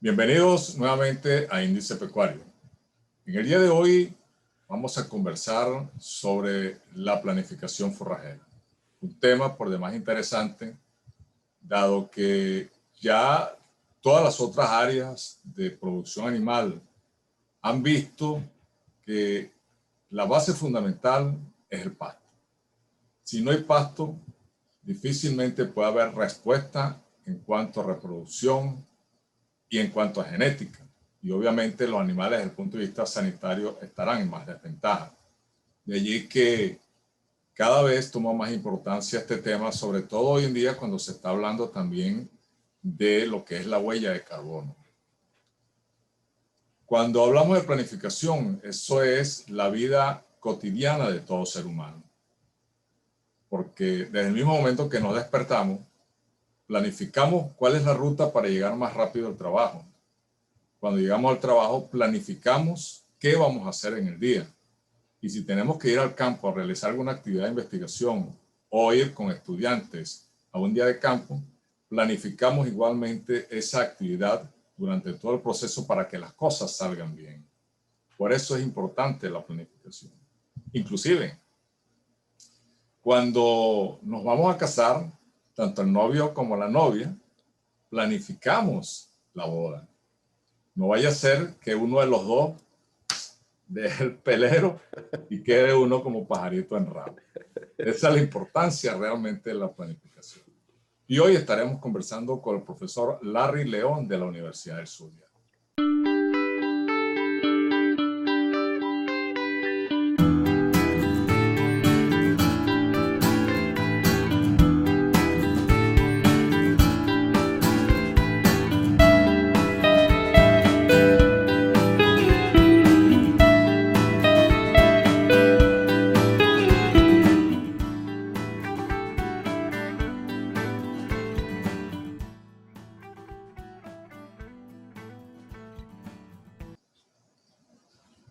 Bienvenidos nuevamente a Índice Pecuario. En el día de hoy vamos a conversar sobre la planificación forrajera. Un tema por demás interesante, dado que ya todas las otras áreas de producción animal han visto que la base fundamental es el pasto. Si no hay pasto, difícilmente puede haber respuesta en cuanto a reproducción y en cuanto a genética. Y obviamente los animales desde el punto de vista sanitario estarán en más desventaja. De allí que cada vez toma más importancia este tema, sobre todo hoy en día cuando se está hablando también de lo que es la huella de carbono. Cuando hablamos de planificación, eso es la vida cotidiana de todo ser humano. Porque desde el mismo momento que nos despertamos, planificamos cuál es la ruta para llegar más rápido al trabajo. Cuando llegamos al trabajo, planificamos qué vamos a hacer en el día. Y si tenemos que ir al campo a realizar alguna actividad de investigación o ir con estudiantes a un día de campo, planificamos igualmente esa actividad durante todo el proceso para que las cosas salgan bien. Por eso es importante la planificación. Inclusive, cuando nos vamos a casar, tanto el novio como la novia, planificamos la boda. No vaya a ser que uno de los dos deje el pelero y quede uno como pajarito en ramo. Esa es la importancia realmente de la planificación. Y hoy estaremos conversando con el profesor Larry León de la Universidad del Zulia.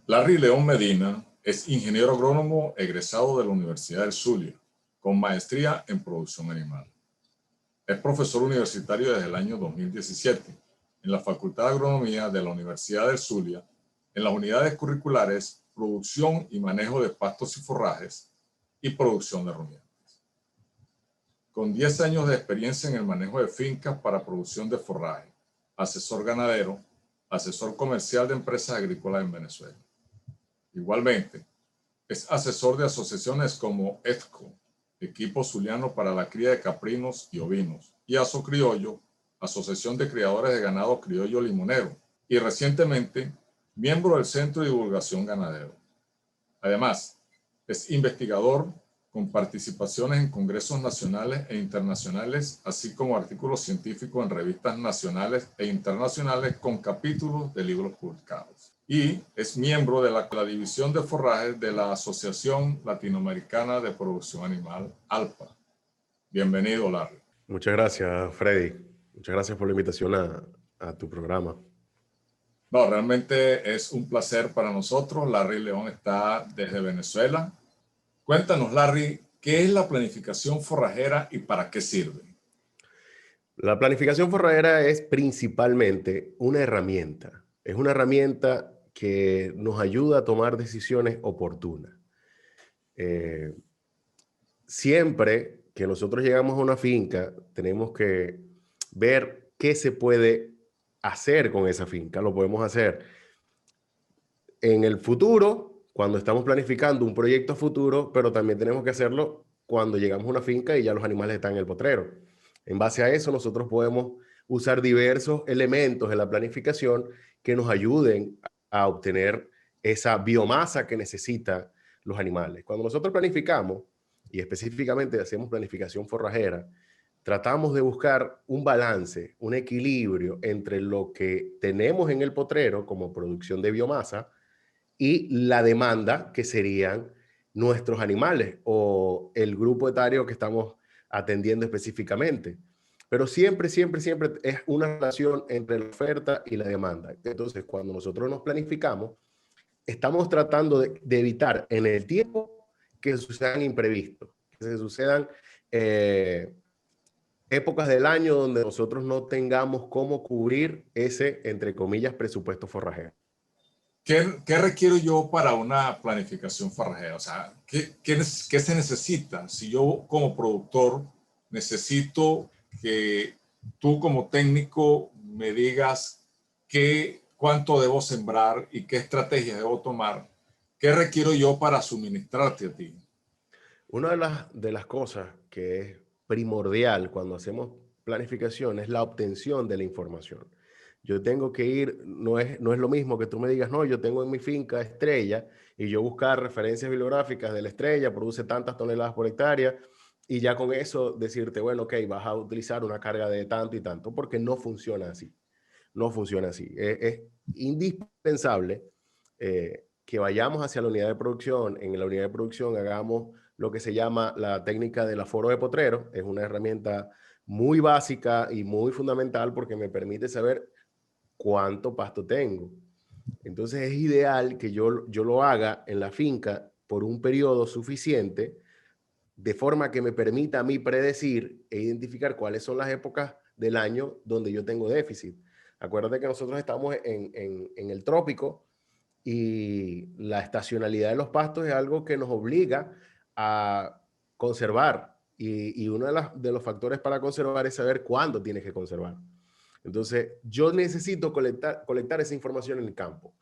Larry León Medina es ingeniero agrónomo egresado de la Universidad del Zulia, con maestría en producción animal. Es profesor universitario desde el año 2017 en la Facultad de Agronomía de la Universidad del Zulia, en las unidades curriculares Producción y Manejo de Pastos y Forrajes y Producción de Rumiantes. Con 10 años de experiencia en el manejo de fincas para producción de forraje, asesor ganadero, asesor comercial de empresas agrícolas en Venezuela. Igualmente, es asesor de asociaciones como ETCO, Equipo Zuliano para la Cría de Caprinos y Ovinos, y ASO Criollo, Asociación de Criadores de Ganado Criollo Limonero, y recientemente, miembro del Centro de Divulgación Ganadero. Además, es investigador con participaciones en congresos nacionales e internacionales, así como artículos científicos en revistas nacionales e internacionales con capítulos de libros publicados. Y es miembro de la división de forrajes de la Asociación Latinoamericana de Producción Animal, ALPA. Bienvenido, Larry. Muchas gracias, Freddy. Muchas gracias por la invitación a tu programa. No, realmente es un placer para nosotros. Larry León está desde Venezuela. Cuéntanos, Larry, ¿qué es la planificación forrajera y para qué sirve? La planificación forrajera es principalmente una herramienta. Es una herramienta que nos ayuda a tomar decisiones oportunas. Siempre que nosotros llegamos a una finca, tenemos que ver qué se puede hacer con esa finca. Lo podemos hacer en el futuro, cuando estamos planificando un proyecto futuro, pero también tenemos que hacerlo cuando llegamos a una finca y ya los animales están en el potrero. En base a eso, nosotros podemos usar diversos elementos en la planificación que nos ayuden a obtener esa biomasa que necesitan los animales. Cuando nosotros planificamos, y específicamente hacemos planificación forrajera, tratamos de buscar un balance, un equilibrio entre lo que tenemos en el potrero como producción de biomasa y la demanda, que serían nuestros animales o el grupo etario que estamos atendiendo específicamente. Pero siempre, siempre, siempre es una relación entre la oferta y la demanda. Entonces, cuando nosotros nos planificamos, estamos tratando de evitar en el tiempo que sucedan imprevistos, que se sucedan épocas del año donde nosotros no tengamos cómo cubrir ese, entre comillas, presupuesto forrajero. ¿Qué requiero yo para una planificación forrajera? O sea, ¿qué se necesita? Si yo como productor necesito que tú como técnico me digas cuánto debo sembrar y qué estrategias debo tomar, ¿qué requiero yo para suministrarte a ti? Una de las cosas que es primordial cuando hacemos planificación es la obtención de la información. Yo tengo que ir, no es lo mismo que tú me digas, no, yo tengo en mi finca estrella y yo buscar referencias bibliográficas de la estrella, produce tantas toneladas por hectárea y ya con eso decirte, bueno, ok, vas a utilizar una carga de tanto y tanto, porque no funciona así. No funciona así. Es indispensable que vayamos hacia la unidad de producción. En la unidad de producción hagamos lo que se llama la técnica del aforo de potrero. Es una herramienta muy básica y muy fundamental porque me permite saber cuánto pasto tengo. Entonces es ideal que yo lo haga en la finca por un periodo suficiente, de forma que me permita a mí predecir e identificar cuáles son las épocas del año donde yo tengo déficit. Acuérdate que nosotros estamos en el trópico y la estacionalidad de los pastos es algo que nos obliga a conservar. Y uno de los factores para conservar es saber cuándo tienes que conservar. Entonces, yo necesito colectar esa información en el campo.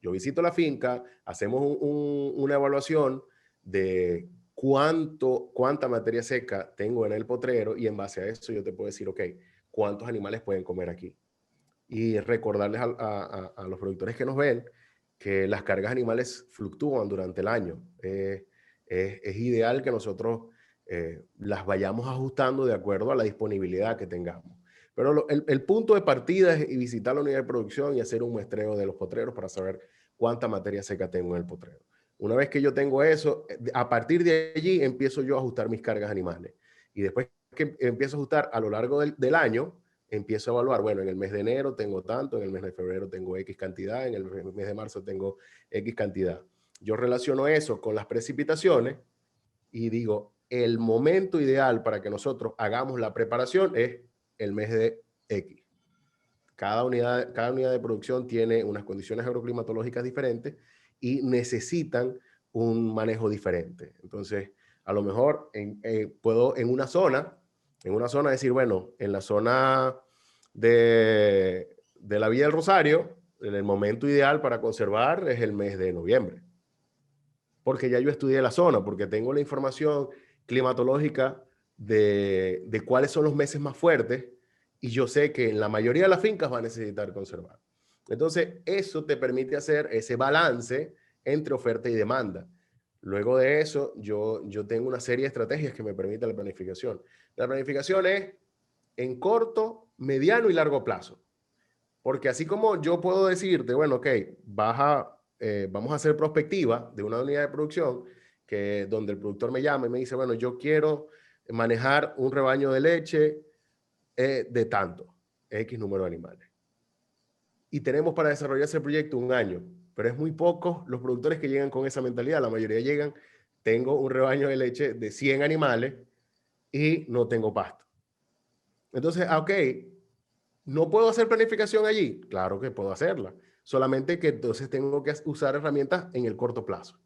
Yo visito la finca, hacemos una evaluación de cuánta materia seca tengo en el potrero y en base a eso yo te puedo decir, ok, ¿cuántos animales pueden comer aquí? Y recordarles a los productores que nos ven que las cargas animales fluctúan durante el año. Es ideal que nosotros las vayamos ajustando de acuerdo a la disponibilidad que tengamos. Pero el punto de partida es visitar la unidad de producción y hacer un muestreo de los potreros para saber cuánta materia seca tengo en el potrero. Una vez que yo tengo eso, a partir de allí empiezo yo a ajustar mis cargas animales. Y después que empiezo a ajustar a lo largo del año, empiezo a evaluar, bueno, en el mes de enero tengo tanto, en el mes de febrero tengo X cantidad, en el mes de marzo tengo X cantidad. Yo relaciono eso con las precipitaciones y digo, el momento ideal para que nosotros hagamos la preparación es el mes de X. Cada unidad de producción tiene unas condiciones agroclimatológicas diferentes y necesitan un manejo diferente. Entonces, a lo mejor puedo en una zona decir, bueno, en la zona de la Villa del Rosario, el momento ideal para conservar es el mes de noviembre. Porque ya yo estudié la zona, porque tengo la información climatológica de cuáles son los meses más fuertes y yo sé que en la mayoría de las fincas va a necesitar conservar. Entonces, eso te permite hacer ese balance entre oferta y demanda. Luego de eso, yo tengo una serie de estrategias que me permiten la planificación. La planificación es en corto, mediano y largo plazo. Porque así como yo puedo decirte, bueno, ok, vamos a hacer prospectiva de una unidad de producción donde el productor me llama y me dice, bueno, yo quiero manejar un rebaño de leche de tanto, X número de animales. Y tenemos para desarrollar ese proyecto un año, pero es muy pocos los productores que llegan con esa mentalidad. La mayoría llegan, tengo un rebaño de leche de 100 animales y no tengo pasto. Entonces, ok, ¿no puedo hacer planificación allí? Claro que puedo hacerla. Solamente que entonces tengo que usar herramientas en el corto plazo.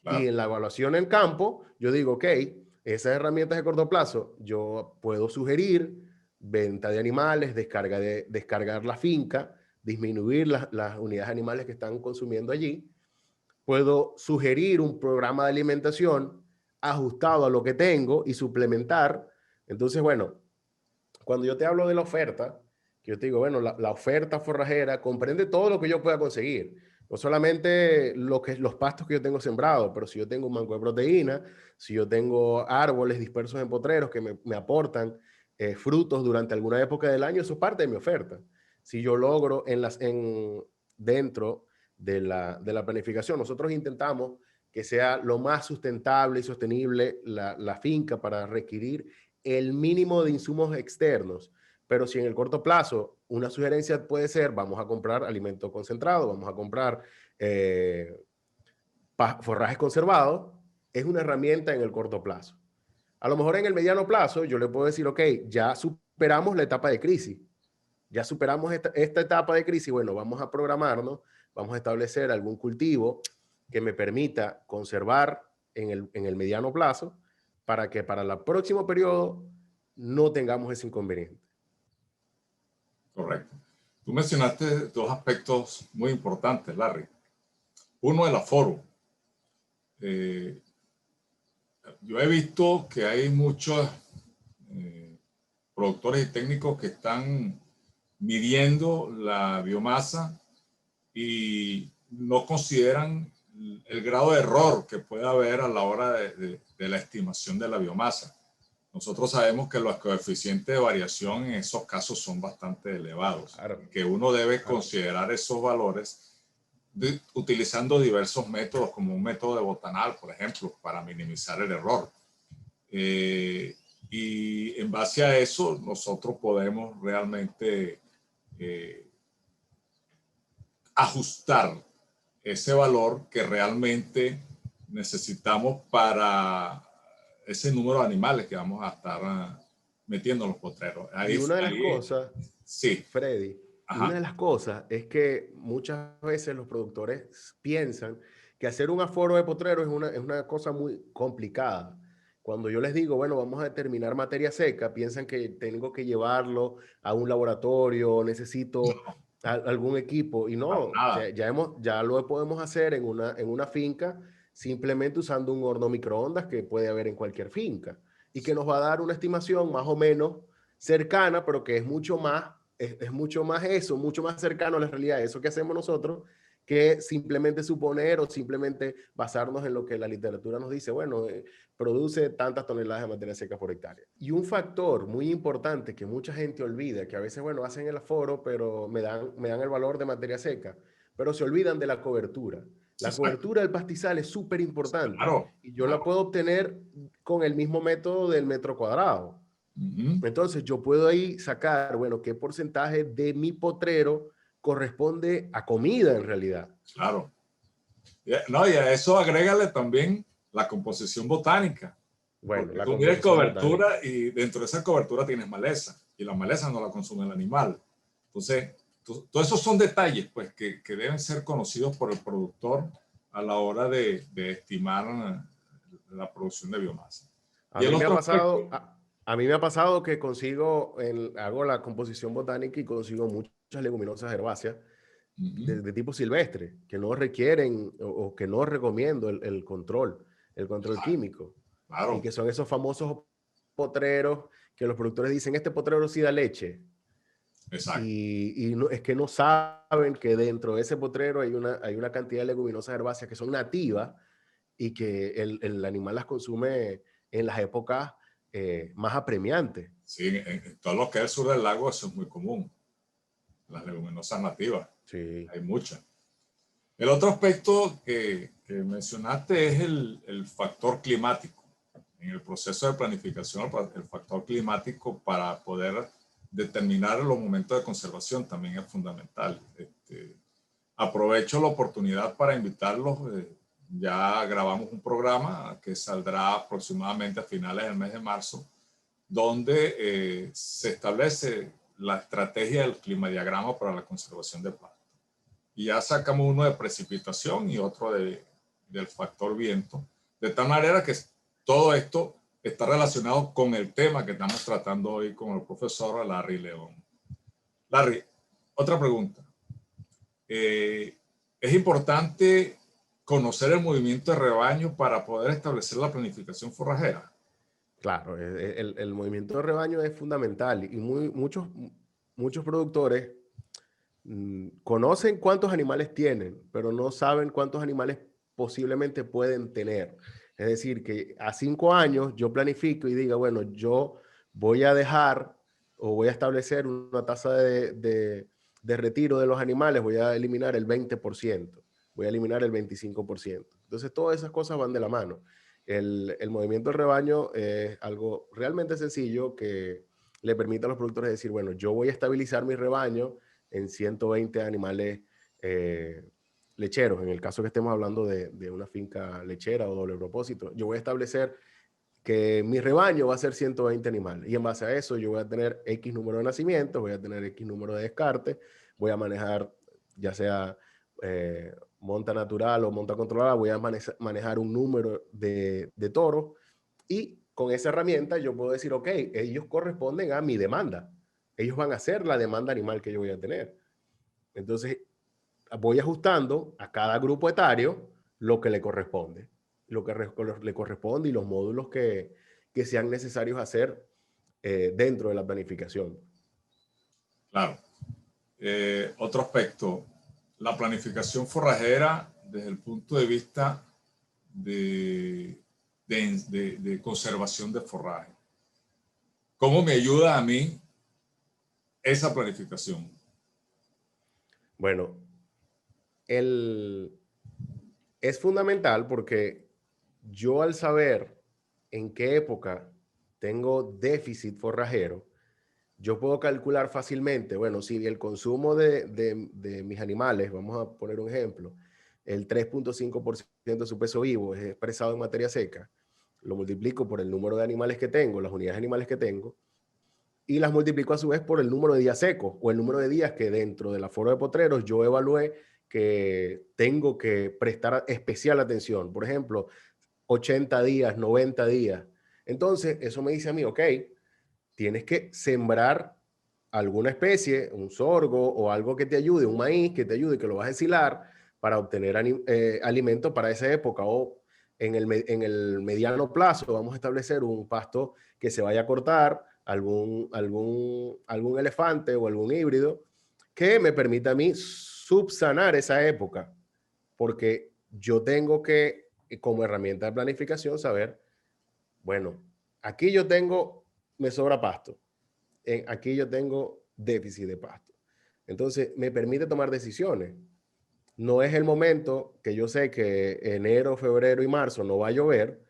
Claro. Y en la evaluación en campo, yo digo, ok, esas herramientas de corto plazo, yo puedo sugerir venta de animales, descargar la finca, disminuir las unidades animales que están consumiendo allí. Puedo sugerir un programa de alimentación ajustado a lo que tengo y suplementar. Entonces, bueno, cuando yo te hablo de la oferta, que yo te digo, bueno, la oferta forrajera comprende todo lo que yo pueda conseguir. No solamente los pastos que yo tengo sembrados, pero si yo tengo un banco de proteína, si yo tengo árboles dispersos en potreros que me aportan frutos durante alguna época del año, eso es parte de mi oferta. Si yo logro dentro de la planificación, nosotros intentamos que sea lo más sustentable y sostenible la finca para requerir el mínimo de insumos externos. Pero si en el corto plazo una sugerencia puede ser, vamos a comprar alimento concentrado, vamos a comprar forrajes conservados, es una herramienta en el corto plazo. A lo mejor en el mediano plazo yo le puedo decir, ok, ya superamos la etapa de crisis, ya superamos esta etapa de crisis, bueno, vamos a programarnos, vamos a establecer algún cultivo que me permita conservar en el mediano plazo para que para el próximo periodo no tengamos ese inconveniente. Correcto. Tú mencionaste dos aspectos muy importantes, Larry. Uno, el aforo. Yo he visto que hay muchos productores y técnicos que están midiendo la biomasa y no consideran el grado de error que puede haber a la hora de la estimación de la biomasa. Nosotros sabemos que los coeficientes de variación en esos casos son bastante elevados, Claro. que uno debe considerar esos valores utilizando diversos métodos, como un método de Botanal, por ejemplo, para minimizar el error. Y en base a eso, nosotros podemos realmente ajustar ese valor que realmente necesitamos para ese número de animales que vamos a estar metiendo en los potreros. Y una de las cosas, sí. Freddy, y una de las cosas es que muchas veces los productores piensan que hacer un aforo de potrero es una cosa muy complicada. Cuando yo les digo, bueno, vamos a determinar materia seca, piensan que tengo que llevarlo a un laboratorio, necesito algún equipo. Y no, ya lo podemos hacer en una finca simplemente usando un horno microondas que puede haber en cualquier finca y que nos va a dar una estimación más o menos cercana, pero que es mucho más, es mucho más eso, mucho más cercano a la realidad, eso que hacemos nosotros, que simplemente suponer o simplemente basarnos en lo que la literatura nos dice, bueno, produce tantas toneladas de materia seca por hectárea. Y un factor muy importante que mucha gente olvida, que a veces, bueno, hacen el aforo, pero me dan el valor de materia seca, pero se olvidan de la cobertura. La cobertura del pastizal es súper importante. Claro, y yo la puedo obtener con el mismo método del metro cuadrado. Entonces yo puedo ahí sacar, bueno, qué porcentaje de mi potrero corresponde a comida en realidad. Claro. No, y a eso agrégale también la composición botánica. Bueno, porque la tú mides composición cobertura botánica. y dentro de esa cobertura tienes maleza y la maleza no la consume el animal. Entonces, todos esos son detalles pues, que deben ser conocidos por el productor a la hora de estimar la producción de biomasa. A mí me ha pasado, a mí me ha pasado que hago la composición botánica y consigo muchas leguminosas herbáceas de tipo silvestre, que no requieren o que no recomiendo el control químico. Claro. Y que son esos famosos potreros que los productores dicen, este potrero sí da leche. Exacto. Y no, es que no saben que dentro de ese potrero hay una cantidad de leguminosas herbáceas que son nativas y que el animal las consume en las épocas más apremiantes. Sí, en todo lo que es el sur del lago eso es muy común. Las leguminosas nativas. Sí. Hay muchas. El otro aspecto que mencionaste es el factor climático. En el proceso de planificación, el factor climático para poder determinar los momentos de conservación también es fundamental. Aprovecho la oportunidad para invitarlos. Ya grabamos un programa que saldrá aproximadamente a finales del mes de marzo, donde se establece la estrategia del climadiagrama para la conservación de plantas. Y ya sacamos uno de precipitación y otro del factor viento, de tal manera que todo esto está relacionado con el tema que estamos tratando hoy con el profesor Larry León. Larry, otra pregunta. ¿Es importante conocer el movimiento de rebaño para poder establecer la planificación forrajera? Claro, el movimiento de rebaño es fundamental y muchos productores conocen cuántos animales tienen, pero no saben cuántos animales posiblemente pueden tener. Es decir, que a 5 años yo planifico y diga, bueno, yo voy a dejar o voy a establecer una tasa de retiro de los animales, voy a eliminar el 20%, voy a eliminar el 25%. Entonces, todas esas cosas van de la mano. El movimiento del rebaño es algo realmente sencillo que le permite a los productores decir, bueno, yo voy a estabilizar mi rebaño en 120 animales lecheros, en el caso que estemos hablando de una finca lechera o doble propósito. Yo voy a establecer que mi rebaño va a ser 120 animales. Y en base a eso yo voy a tener X número de nacimientos, voy a tener X número de descartes, voy a manejar ya sea monta natural o monta controlada, voy a manejar un número de toros y con esa herramienta yo puedo decir, ok, ellos corresponden a mi demanda. Ellos van a ser la demanda animal que yo voy a tener. Entonces, voy ajustando a cada grupo etario lo que le corresponde, lo que le corresponde y los módulos que sean necesarios hacer dentro de la planificación. Claro. Otro aspecto, la planificación forrajera desde el punto de vista de conservación de forraje. ¿Cómo me ayuda a mí esa planificación? Bueno, es fundamental porque yo al saber en qué época tengo déficit forrajero, yo puedo calcular fácilmente, bueno, si el consumo de mis animales, vamos a poner un ejemplo, el 3.5% de su peso vivo es expresado en materia seca, lo multiplico por el número de animales que tengo, las unidades animales que tengo, y las multiplico a su vez por el número de días secos o el número de días que dentro del aforo de potreros yo evalué que tengo que prestar especial atención. Por ejemplo, 80 días, 90 días. Entonces, eso me dice a mí, ok, tienes que sembrar alguna especie, un sorgo o algo que te ayude, un maíz que te ayude, que lo vas a deshilar para obtener alimento para esa época, o en el mediano plazo vamos a establecer un pasto que se vaya a cortar, algún elefante o algún híbrido que me permita a mí subsanar esa época, porque yo tengo que, como herramienta de planificación, saber, bueno, aquí yo tengo, me sobra pasto, aquí yo tengo déficit de pasto. Entonces, me permite tomar decisiones. No es el momento que yo sé que enero, febrero y marzo no va a llover,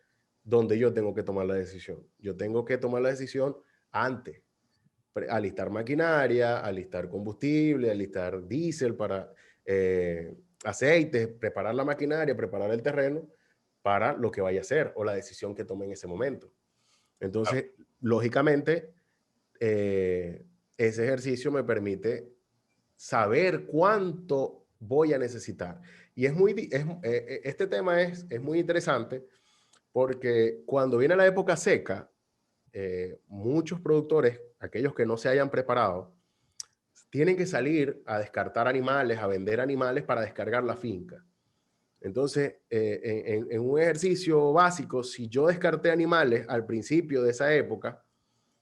donde yo tengo que tomar la decisión. Yo tengo que tomar la decisión antes. Alistar maquinaria, alistar combustible, alistar diésel para aceites, preparar la maquinaria, preparar el terreno para lo que vaya a hacer o la decisión que tome en ese momento. Entonces, lógicamente, ese ejercicio me permite saber cuánto voy a necesitar. Y este tema es muy interesante porque cuando viene la época seca, muchos productores, aquellos que no se hayan preparado, tienen que salir a descartar animales, a vender animales para descargar la finca. Entonces, en un ejercicio básico, si yo descarté animales al principio de esa época,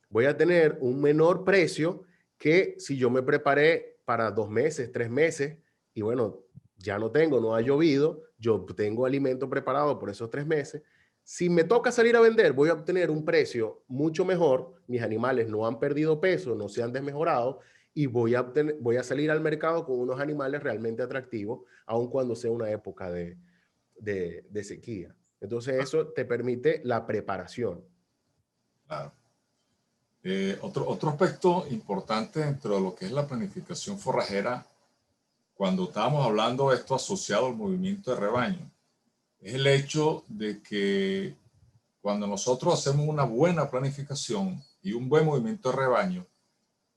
voy a tener un menor precio que si yo me preparé para 2 meses, 3 meses, y bueno, ya no ha llovido, yo tengo alimento preparado por esos 3 meses. Si me toca salir a vender, voy a obtener un precio mucho mejor, mis animales no han perdido peso, no se han desmejorado, y voy a salir al mercado con unos animales realmente atractivos, aun cuando sea una época de sequía. Entonces eso te permite la preparación. Claro. Otro aspecto importante dentro de lo que es la planificación forrajera, cuando estábamos hablando de esto asociado al movimiento de rebaño, es el hecho de que cuando nosotros hacemos una buena planificación y un buen movimiento de rebaño,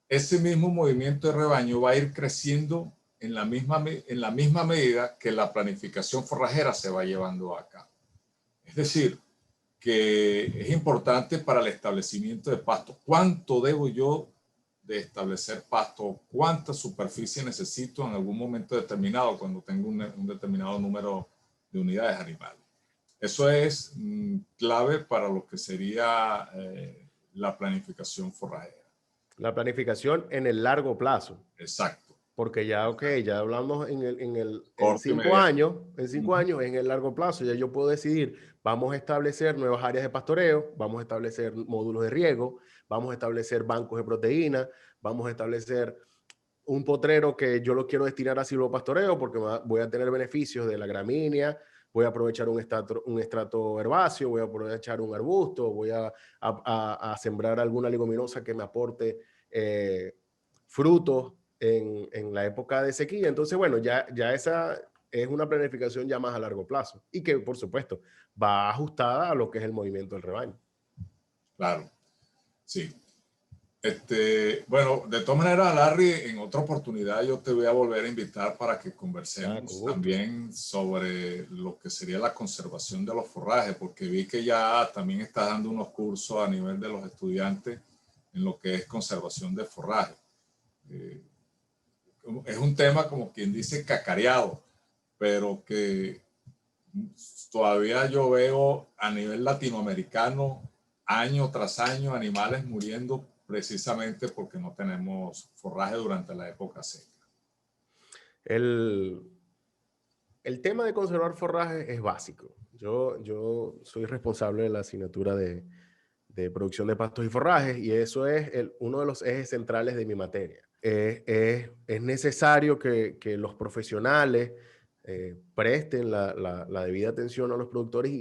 ese mismo movimiento de rebaño va a ir creciendo en la misma medida que la planificación forrajera se va llevando a cabo. Es decir, que es importante para el establecimiento de pasto. ¿Cuánto debo yo de establecer pasto? ¿Cuánta superficie necesito en algún momento determinado cuando tengo un determinado número de unidades animales? Eso es clave para lo que sería la planificación forrajera. La planificación en el largo plazo. Exacto. Porque ya, ok, ya hablamos en Corto y 5 años, mediano. en 5 años, en el largo plazo, ya yo puedo decidir, vamos a establecer nuevas áreas de pastoreo, vamos a establecer módulos de riego, vamos a establecer bancos de proteína, vamos a establecer un potrero que yo lo quiero destinar a silvopastoreo porque voy a tener beneficios de la gramínea, voy a aprovechar un estrato herbáceo, voy a aprovechar un arbusto, voy a sembrar alguna leguminosa que me aporte frutos en la época de sequía. Entonces, bueno, ya esa es una planificación ya más a largo plazo y que, por supuesto, va ajustada a lo que es el movimiento del rebaño. Claro, sí. Bueno, de todas maneras, Larry, en otra oportunidad yo te voy a volver a invitar para que Con conversemos gusto. también sobre lo que sería la conservación de los forrajes, porque vi que ya también estás dando unos cursos a nivel de los estudiantes en lo que es conservación de forraje. Eh, es un tema, como quien dice, cacareado, pero que todavía yo veo a nivel latinoamericano, año tras año, animales muriendo precisamente porque no tenemos forraje durante la época seca. El, el tema de conservar forraje es básico. Yo soy responsable de la asignatura de producción de pastos y forrajes y eso es uno de los ejes centrales de mi materia. Es necesario que los profesionales presten la debida atención a los productores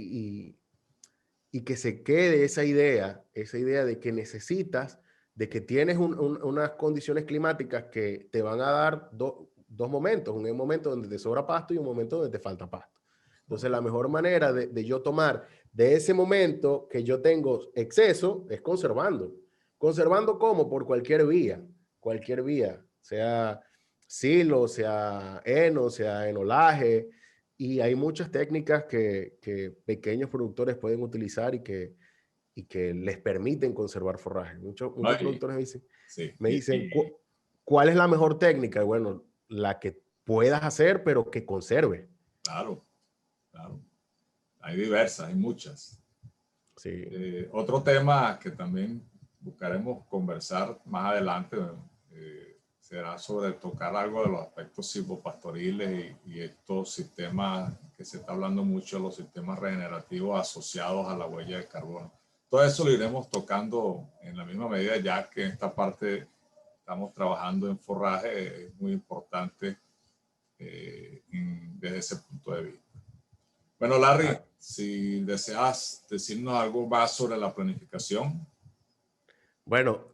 y que se quede esa idea de que necesitas, de que tienes unas condiciones climáticas que te van a dar dos momentos, un momento donde te sobra pasto y un momento donde te falta pasto. Entonces, la mejor manera de yo tomar de ese momento que yo tengo exceso es conservando. ¿Conservando cómo? Por cualquier vía, sea silo, sea heno, sea enolaje, y hay muchas técnicas que pequeños productores pueden utilizar y que les permiten conservar forraje. Muchos Ay, productores sí, me dicen, ¿cuál es la mejor técnica? Bueno, la que puedas hacer, pero que conserve. claro, claro. Hay diversas, hay muchas. Sí. Otro tema que también buscaremos conversar más adelante será sobre tocar algo de los aspectos silvopastoriles y estos sistemas que se está hablando mucho, los sistemas regenerativos asociados a la huella de carbono. Todo eso lo iremos tocando en la misma medida, ya que en esta parte estamos trabajando en forraje, es muy importante desde ese punto de vista. Bueno, Larry, Ah, si deseas decirnos algo más sobre la planificación. bueno,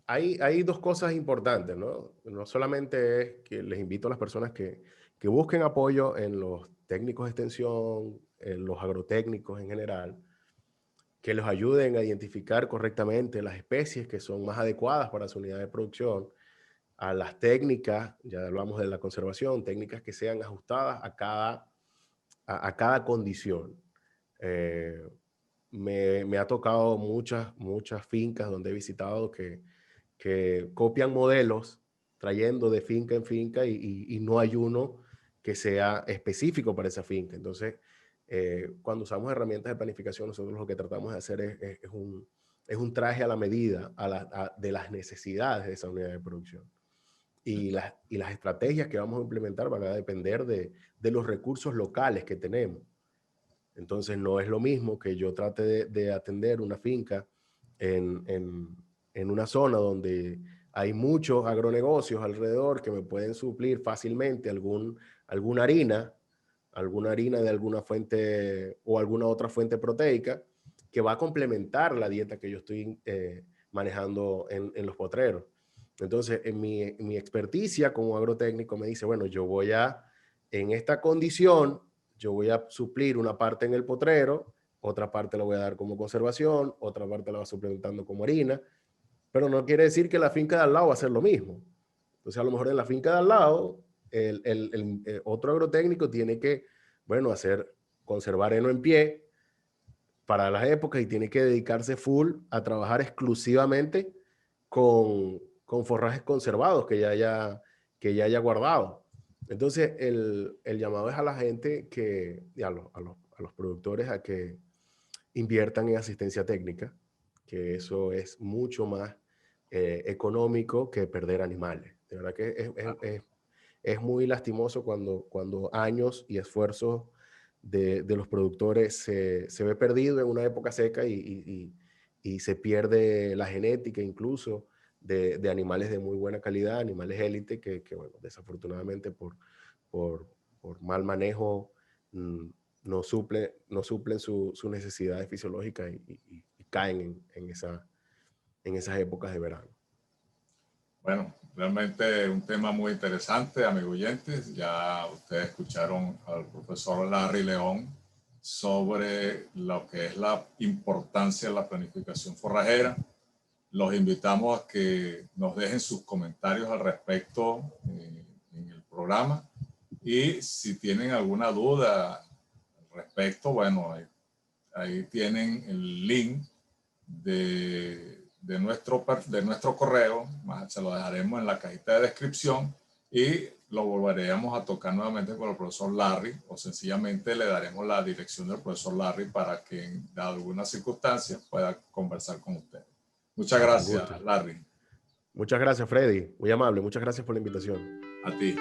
hay dos cosas importantes, ¿no? No solamente es que les invito a las personas que busquen apoyo en los técnicos de extensión, en los agrotécnicos en general, que los ayuden a identificar correctamente las especies que son más adecuadas para su unidad de producción, a las técnicas, ya hablamos de la conservación, técnicas que sean ajustadas a cada condición. Eh, me ha tocado muchas fincas donde he visitado que copian modelos trayendo de finca en finca y no hay uno que sea específico para esa finca. Entonces, cuando usamos herramientas de planificación, nosotros lo que tratamos de hacer es un traje a la medida de las necesidades de esa unidad de producción. Y las estrategias que vamos a implementar van a depender de los recursos locales que tenemos. Entonces, no es lo mismo que yo trate de atender una finca en una zona donde hay muchos agronegocios alrededor que me pueden suplir fácilmente alguna harina de alguna fuente o alguna otra fuente proteica que va a complementar la dieta que yo estoy manejando en los potreros. Entonces, en mi experticia como agrotécnico me dice, bueno, en esta condición, yo voy a suplir una parte en el potrero, otra parte la voy a dar como conservación, otra parte la voy a suplementando como harina, pero no quiere decir que la finca de al lado va a hacer lo mismo. Entonces, a lo mejor en la finca de al lado, otro agrotécnico tiene que, bueno, conservar heno en pie para las épocas y tiene que dedicarse full a trabajar exclusivamente con forrajes conservados que ya haya guardado. Entonces, el llamado es a la gente y a los productores a que inviertan en asistencia técnica, que eso es mucho más económico que perder animales. De verdad que es muy lastimoso cuando años y esfuerzos de los productores se ve perdido en una época seca y se pierde la genética incluso de animales de muy buena calidad, animales élite bueno, desafortunadamente por, por mal manejo no suplen sus necesidades fisiológicas y caen en esas épocas de verano. Bueno, realmente un tema muy interesante, amigos oyentes. Ya ustedes escucharon al profesor Larry León, sobre lo que es la importancia de la planificación forrajera. Los invitamos a que nos dejen sus comentarios al respecto en el programa, y si tienen alguna duda al respecto, bueno, ahí tienen el link de nuestro correo, se lo dejaremos en la cajita de descripción, y lo volveremos a tocar nuevamente con el profesor Larry, o sencillamente le daremos la dirección del profesor Larry para que en alguna circunstancia pueda conversar con usted. Muchas gracias, Larry. Muchas gracias, Freddy. Muy amable. Muchas gracias por la invitación. A ti.